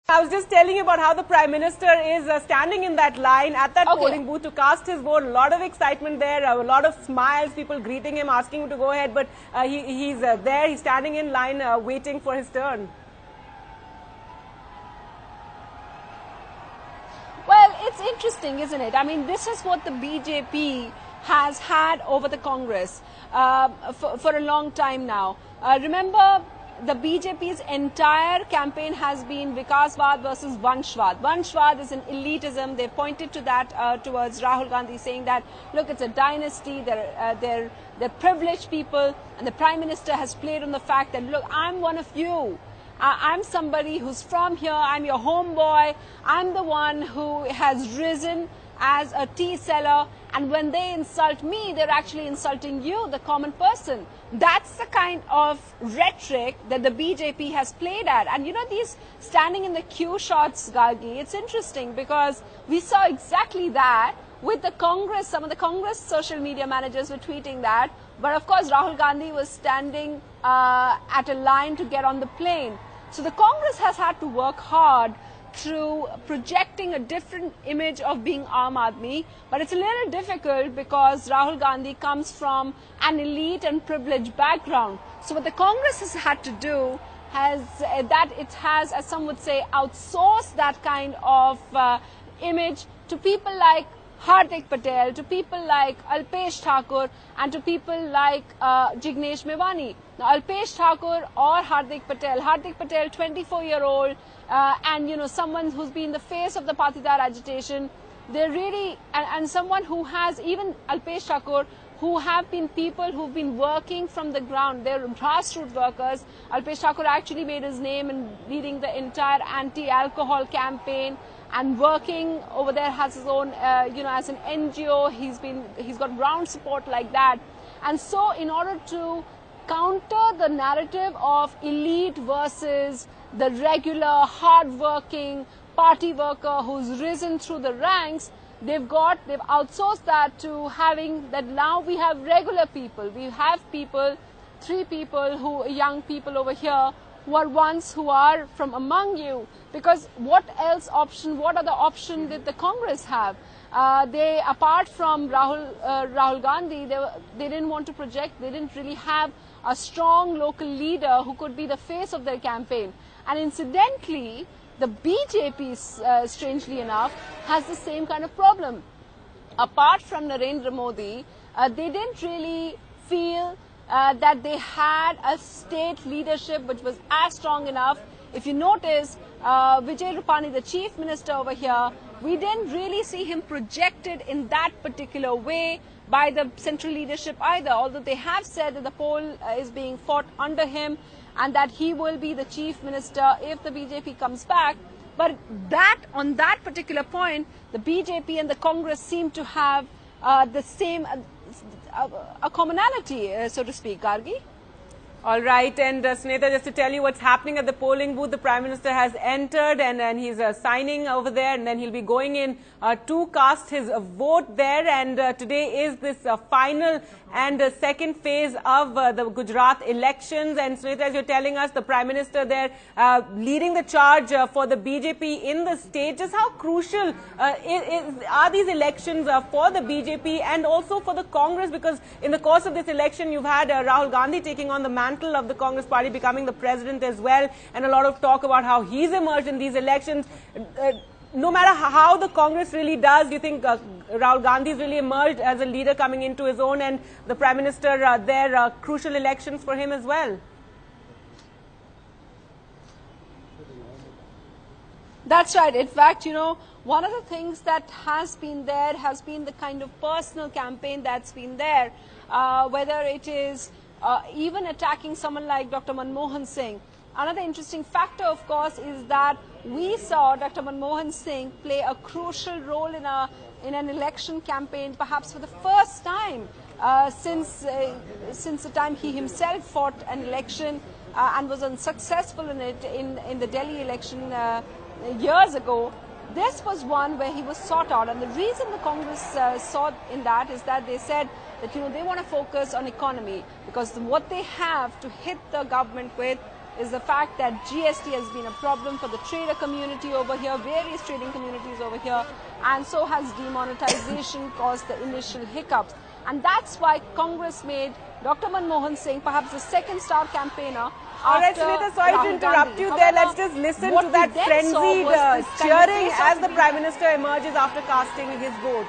I was just telling you about how the Prime Minister is standing in that line at that polling booth to cast his vote. A lot of excitement there, a lot of smiles, people greeting him, asking him to go ahead. But he's there, he's standing in line waiting for his turn. Well, it's interesting, isn't it? I mean, this is what the BJP has had over the Congress for a long time now. Remember, the BJP's entire campaign has been Vikaswad versus Vanshwad. Vanshwad is an elitism. They pointed to that towards Rahul Gandhi, saying that, look, it's a dynasty, they're privileged people, and the Prime Minister has played on the fact that, look, I'm one of you. I'm somebody who's from here, I'm your homeboy, I'm the one who has risen as a tea seller, and when they insult me, they're actually insulting you, the common person. That's the kind of rhetoric that the BJP has played at. And you know, these standing in the queue shots, Gargi, it's interesting because we saw exactly that with the Congress. Some of the Congress social media managers were tweeting that. But of course, Rahul Gandhi was standing at a line to get on the plane. So the Congress has had to work hard through projecting a different image of being Aam Aadmi, but it's a little difficult because Rahul Gandhi comes from an elite and privileged background. So what the Congress has had to do it has, as some would say, outsourced that kind of image to people like Hardik Patel, to people like Alpesh Thakur, and to people like Jignesh Mevani. Now, Alpesh Thakur or Hardik Patel, 24-year-old, and you know, someone who's been the face of the Patidar agitation, they're really, and someone who has, even Alpesh Thakur, who have been people who've been working from the ground. They're grassroots workers. Alpesh Thakur actually made his name in leading the entire anti-alcohol campaign and working over there, has his own, as an NGO. He's got ground support like that. And so in order to counter the narrative of elite versus the regular, hard-working party worker who's risen through the ranks, they've outsourced that to having that now we have regular people. We have people, young people over here who are ones who are from among you. Because what other option did the Congress have? Apart from Rahul Gandhi, they didn't want to project, they didn't really have a strong local leader who could be the face of their campaign. And incidentally, the BJP, strangely enough, has the same kind of problem. Apart from Narendra Modi, they didn't really feel that they had a state leadership which was as strong enough. If you notice, Vijay Rupani, the chief minister over here, we didn't really see him projected in that particular way by the central leadership either, although they have said that the poll is being fought under him and that he will be the chief minister if the BJP comes back. But on that particular point, the BJP and the Congress seem to have the same a commonality, so to speak, Gargi. All right, and Sunita, just to tell you what's happening at the polling booth, the Prime Minister has entered and he's signing over there, and then he'll be going in to cast his vote there. And today is this final and second phase of the Gujarat elections. And Sunita, as you're telling us, the Prime Minister there leading the charge for the BJP in the state. Just how crucial are these elections for the BJP and also for the Congress? Because in the course of this election, you've had Rahul Gandhi taking on the mantle of the Congress party, becoming the president as well, and a lot of talk about how he's emerged in these elections. No matter how the Congress really does, do you think Rahul Gandhi's really emerged as a leader coming into his own, and the Prime Minister there, crucial elections for him as well? That's right. In fact, you know, one of the things that has been there has been the kind of personal campaign that's been there, whether it is even attacking someone like Dr. Manmohan Singh. Another interesting factor, of course, is that we saw Dr. Manmohan Singh play a crucial role in an election campaign, perhaps for the first time since the time he himself fought an election and was unsuccessful in it in the Delhi election years ago. This was one where he was sought out, and the reason the Congress saw in that is that they said that, you know, they want to focus on economy, because what they have to hit the government with is the fact that GST has been a problem for the trader community over here, various trading communities over here, and so has demonetization caused the initial hiccups. And that's why Congress made Dr. Manmohan Singh perhaps the second star campaigner. All right, Sunita, sorry to interrupt you there. Let's just listen to that frenzied cheering as the Prime Minister emerges after casting his vote.